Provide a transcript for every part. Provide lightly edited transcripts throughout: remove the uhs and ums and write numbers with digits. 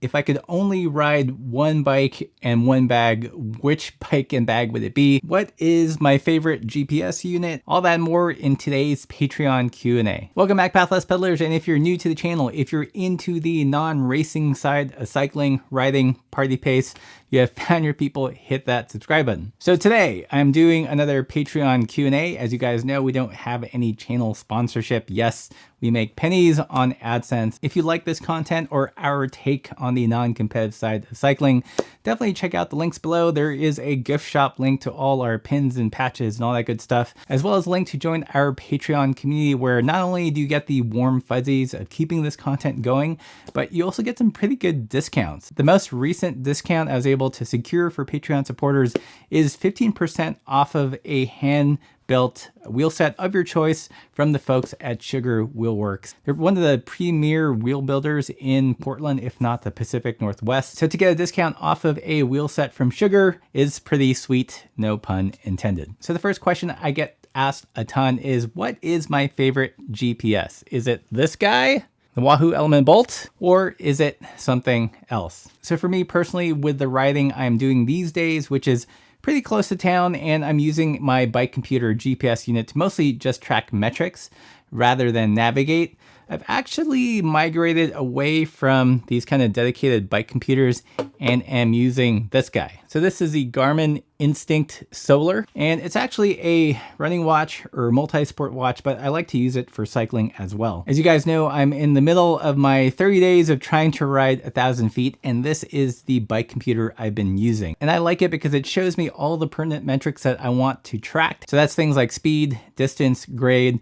if I could only ride one bike and one bag, which bike and bag would it be? What is my favorite GPS unit? All that and more in today's Patreon Q&A. Welcome back, Pathless Peddlers, and if you're new to the channel, if you're into the non-racing side of cycling, riding, party pace, you have found your people, hit that subscribe button. So today I'm doing another Patreon Q&A. As you guys know, we don't have any channel sponsorship. Yes, we make pennies on AdSense. If you like this content or our take on the non-competitive side of cycling, definitely check out the links below. There is a gift shop link to all our pins and patches and all that good stuff, as well as a link to join our Patreon community, where not only do you get the warm fuzzies of keeping this content going, but you also get some pretty good discounts. The most recent discount I was able to secure for Patreon supporters is 15% off of a hand-built wheel set of your choice from the folks at Sugar Wheel Works. They're one of the premier wheel builders in Portland, if not the Pacific Northwest. So to get a discount off of a wheel set from Sugar is pretty sweet, no pun intended. So the first question I get asked a ton is, what is my favorite GPS? Is it this guy, the Wahoo Element Bolt, or is it something else? So for me personally, with the riding I'm doing these days, which is pretty close to town, and I'm using my bike computer GPS unit to mostly just track metrics rather than navigate, I've actually migrated away from these kind of dedicated bike computers and am using this guy. So this is the Garmin Instinct Solar, and it's actually a running watch or multi-sport watch, but I like to use it for cycling as well. As you guys know, I'm in the middle of my 30 days of trying to ride 1,000 feet, and this is the bike computer I've been using. And I like it because it shows me all the pertinent metrics that I want to track. So that's things like speed, distance, grade,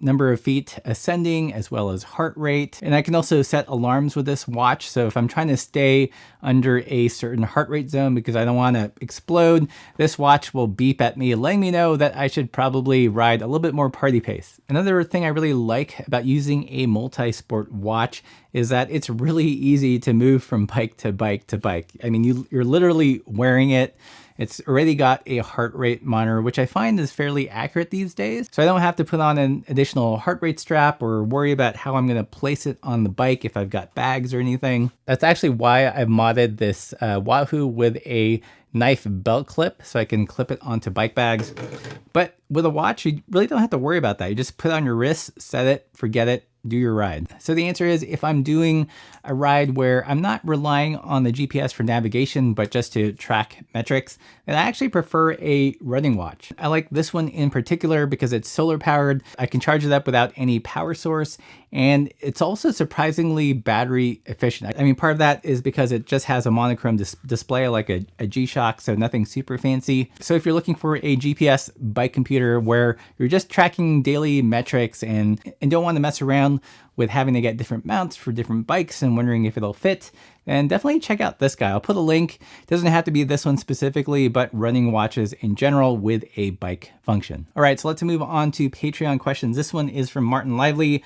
number of feet ascending, as well as heart rate. And I can also set alarms with this watch. So if I'm trying to stay under a certain heart rate zone because I don't want to explode, this watch will beep at me, letting me know that I should probably ride a little bit more party pace. Another thing I really like about using a multi-sport watch is that it's really easy to move from bike to bike to bike. I mean, you're literally wearing it. It's already got a heart rate monitor, which I find is fairly accurate these days. So I don't have to put on an additional heart rate strap or worry about how I'm gonna place it on the bike if I've got bags or anything. That's actually why I've modded this Wahoo with a knife belt clip so I can clip it onto bike bags. But with a watch, you really don't have to worry about that. You just put it on your wrist, set it, forget it, do your ride. So the answer is, if I'm doing a ride where I'm not relying on the GPS for navigation, but just to track metrics, then I actually prefer a running watch. I like this one in particular because it's solar powered. I can charge it up without any power source, and it's also surprisingly battery efficient. I mean, part of that is because it just has a monochrome display like a G-Shock, so nothing super fancy. So if you're looking for a GPS bike computer where you're just tracking daily metrics and don't want to mess around with having to get different mounts for different bikes and wondering if it'll fit, then definitely check out this guy. I'll put a link. It doesn't have to be this one specifically, but running watches in general with a bike function. All right, so let's move on to Patreon questions. This one is from Martin Lively.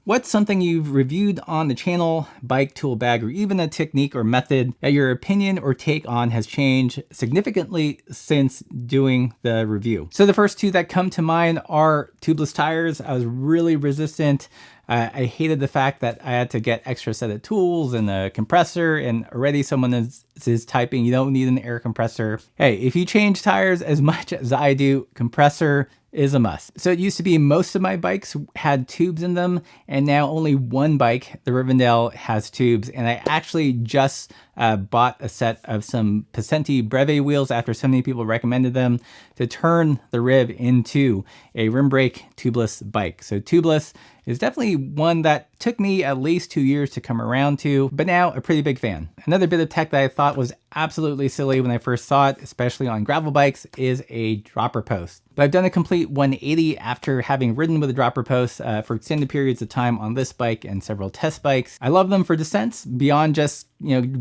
What's something you've reviewed on the channel, bike, tool bag, or even a technique or method that your opinion or take on has changed significantly since doing the review? So the first two that come to mind are tubeless tires. I was really resistant. I hated the fact that I had to get extra set of tools and a compressor, and already someone is typing, you don't need an air compressor. Hey, if you change tires as much as I do, compressor is a must. So it used to be most of my bikes had tubes in them, and now only one bike, the Rivendell, has tubes. And I actually just bought a set of some Pacenti Breve wheels after so many people recommended them to turn the Riv into a rim brake tubeless bike. So tubeless is definitely one that took me at least 2 years to come around to, but now a pretty big fan. Another bit of tech that I thought was absolutely silly when I first saw it, especially on gravel bikes, is a dropper post. But I've done a complete 180 after having ridden with a dropper post for extended periods of time on this bike and several test bikes. I love them for descents beyond just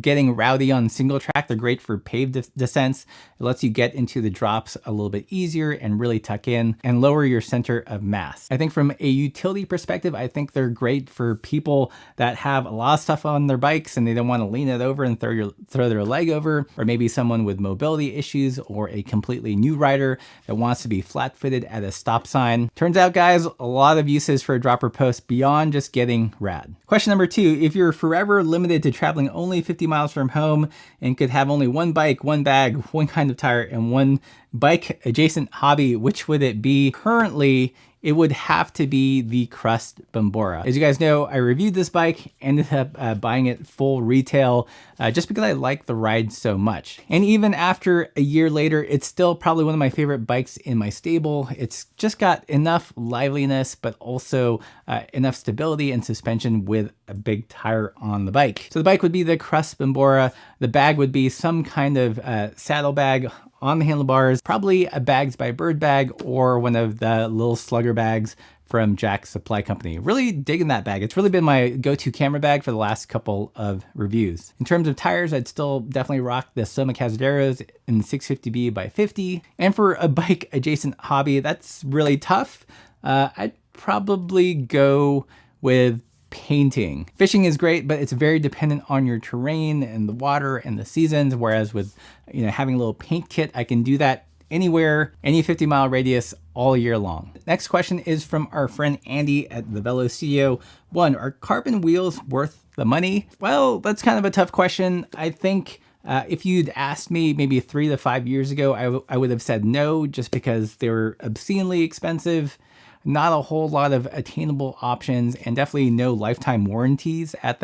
getting rowdy on single track. They're great for paved descents. It lets you get into the drops a little bit easier and really tuck in and lower your center of mass. I think from a utility perspective, I think they're great for people that have a lot of stuff on their bikes and they don't want to lean it over and throw their leg over, or maybe someone with mobility issues or a completely new rider that wants to be flat-footed at a stop sign. Turns out, guys, a lot of uses for a dropper post beyond just getting rad. Question number 2, if you're forever limited to traveling only 50 miles from home and could have only one bike, one bag, one kind of tire, and one bike adjacent hobby, which would it be? Currently, it would have to be the Crust Bambora. As you guys know, I reviewed this bike, ended up buying it full retail just because I like the ride so much. And even after a year later, it's still probably one of my favorite bikes in my stable. It's just got enough liveliness, but also enough stability and suspension with a big tire on the bike. So the bike would be the Crust Bambora. The bag would be some kind of saddle bag on the handlebars, probably a Bags by Bird bag or one of the little slugger bags from Jack's Supply Company. Really digging that bag. It's really been my go-to camera bag for the last couple of reviews. In terms of tires, I'd still definitely rock the Soma Cazaderos in 650B by 50. And for a bike adjacent hobby, that's really tough. I'd probably go with painting. Fishing is great, but it's very dependent on your terrain and the water and the seasons. Whereas with, having a little paint kit, I can do that anywhere, any 50-mile radius all year long. Next question is from our friend Andy at the Velo Studio. 1, are carbon wheels worth the money? Well, that's kind of a tough question. I think if you'd asked me maybe 3 to 5 years ago, I would have said no, just because they were obscenely expensive. Not a whole lot of attainable options, and definitely no lifetime warranties at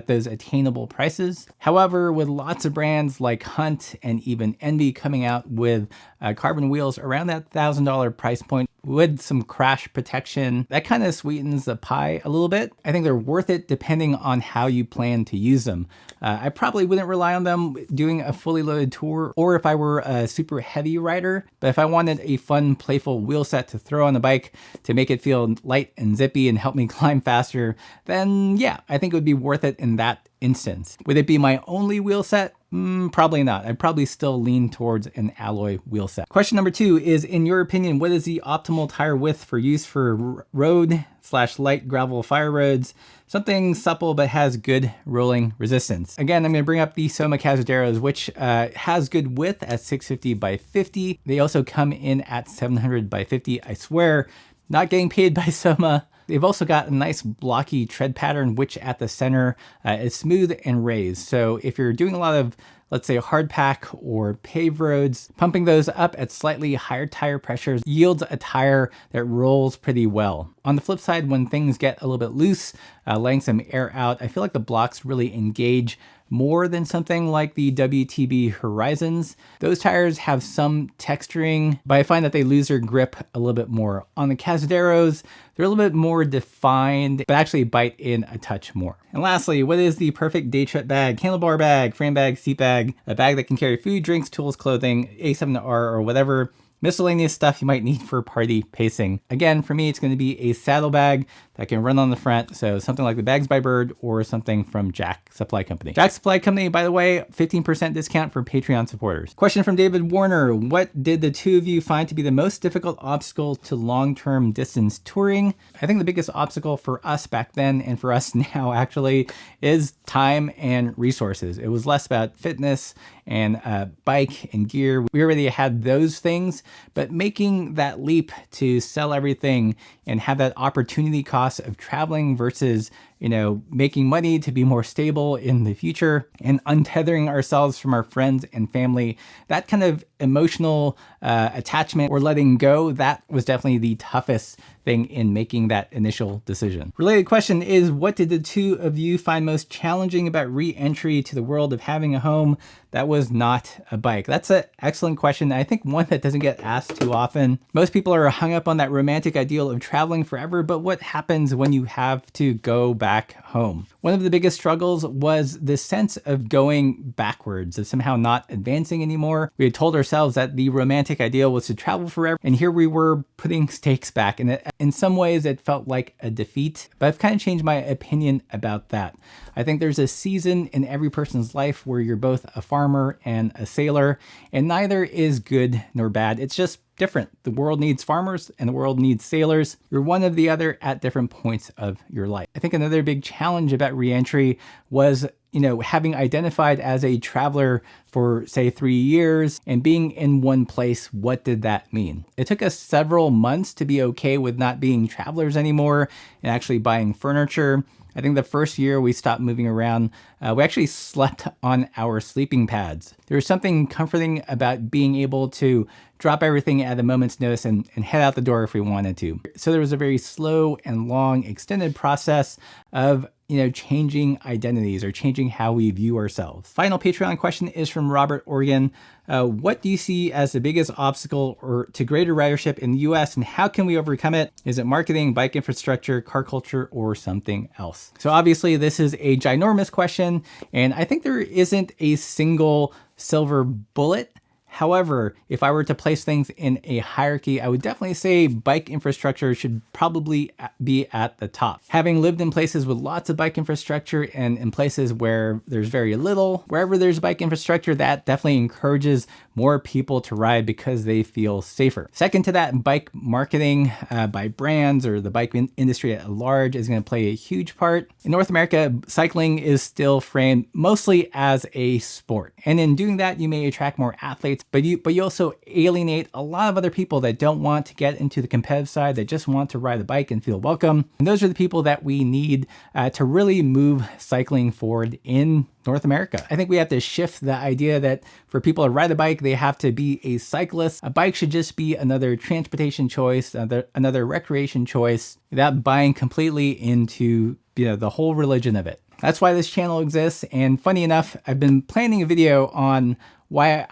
those attainable prices. However, with lots of brands like Hunt and even Envy coming out with carbon wheels around that $1,000 price point with some crash protection, that kind of sweetens the pie a little bit. I think they're worth it depending on how you plan to use them. I probably wouldn't rely on them doing a fully loaded tour or if I were a super heavy rider, but if I wanted a fun, playful wheel set to throw on the bike to make it feel light and zippy and help me climb faster, then yeah, I think it would be worth it in that instance. Would it be my only wheel set? Probably not. I'd probably still lean towards an alloy wheel set. Question number 2 is, in your opinion, what is the optimal tire width for use for road/light gravel fire roads? Something supple but has good rolling resistance. Again, I'm going to bring up the Soma Cazaderos, which has good width at 650 by 50. They also come in at 700 by 50. I swear, not getting paid by Soma. They've also got a nice blocky tread pattern, which at the center is smooth and raised. So if you're doing a lot of, let's say, hard pack or paved roads, pumping those up at slightly higher tire pressures yields a tire that rolls pretty well. On the flip side, when things get a little bit loose, letting some air out, I feel like the blocks really engage more than something like the WTB Horizons. Those tires have some texturing, but I find that they lose their grip a little bit more. On the Cazaderos, they're a little bit more defined, but actually bite in a touch more. And lastly, what is the perfect day trip bag? Handlebar bag, frame bag, seat bag, a bag that can carry food, drinks, tools, clothing, A7R, or whatever miscellaneous stuff you might need for party pacing. Again, for me, it's going to be a saddle bag that can run on the front. So something like the Bags by Bird or something from Jack's Supply Company. Jack's Supply Company, by the way, 15% discount for Patreon supporters. Question from David Warner. What did the two of you find to be the most difficult obstacle to long-term distance touring? I think the biggest obstacle for us back then and for us now actually is time and resources. It was less about fitness and bike and gear. We already had those things, but making that leap to sell everything and have that opportunity cost of traveling versus, making money to be more stable in the future and untethering ourselves from our friends and family, that kind of emotional attachment or letting go, that was definitely the toughest thing in making that initial decision. Related question is, what did the two of you find most challenging about re-entry to the world of having a home that was not a bike? That's an excellent question. I think one that doesn't get asked too often. Most people are hung up on that romantic ideal of traveling forever, but what happens when you have to go back back home. One of the biggest struggles was this sense of going backwards, of somehow not advancing anymore. We had told ourselves that the romantic ideal was to travel forever, and here we were putting stakes back, and in some ways it felt like a defeat, but I've kind of changed my opinion about that. I think there's a season in every person's life where you're both a farmer and a sailor, and neither is good nor bad. It's just different. The world needs farmers and the world needs sailors. You're one of the other at different points of your life. I think another big challenge about reentry was, having identified as a traveler for say 3 years and being in one place, what did that mean? It took us several months to be okay with not being travelers anymore and actually buying furniture. I think the first year we stopped moving around, we actually slept on our sleeping pads. There was something comforting about being able to drop everything at a moment's notice and head out the door if we wanted to. So there was a very slow and long extended process of changing identities or changing how we view ourselves. Final Patreon question is from Robert Oregon. What do you see as the biggest obstacle to greater ridership in the US, and how can we overcome it? Is it marketing, bike infrastructure, car culture, or something else? So obviously this is a ginormous question, and I think there isn't a single silver bullet. However, if I were to place things in a hierarchy, I would definitely say bike infrastructure should probably be at the top. Having lived in places with lots of bike infrastructure and in places where there's very little, wherever there's bike infrastructure, that definitely encourages more people to ride because they feel safer. Second to that, bike marketing by brands or the bike industry at large is going to play a huge part. In North America, cycling is still framed mostly as a sport. And in doing that, you may attract more athletes, but you also alienate a lot of other people that don't want to get into the competitive side, that just want to ride a bike and feel welcome. And those are the people that we need to really move cycling forward in North America. I think we have to shift the idea that for people to ride a bike, they have to be a cyclist. A bike should just be another transportation choice, another recreation choice, without buying completely into the whole religion of it. That's why this channel exists. And funny enough, I've been planning a video on why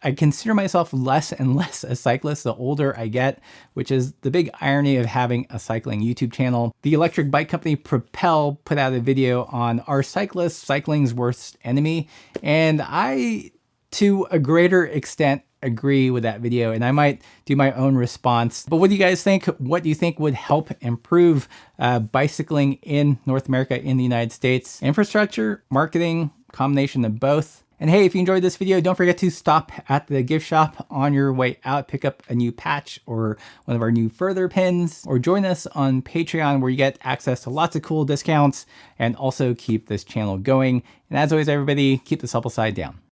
I consider myself less and less a cyclist the older I get, which is the big irony of having a cycling YouTube channel. The electric bike company Propel put out a video on Are Cyclists Cycling's Worst Enemy? And I, to a greater extent, agree with that video, and I might do my own response. But what do you guys think? What do you think would help improve bicycling in North America, in the United States? Infrastructure, marketing, combination of both? And hey, if you enjoyed this video, don't forget to stop at the gift shop on your way out, pick up a new patch or one of our new further pins, or join us on Patreon where you get access to lots of cool discounts and also keep this channel going. And as always, everybody, keep the supple side down.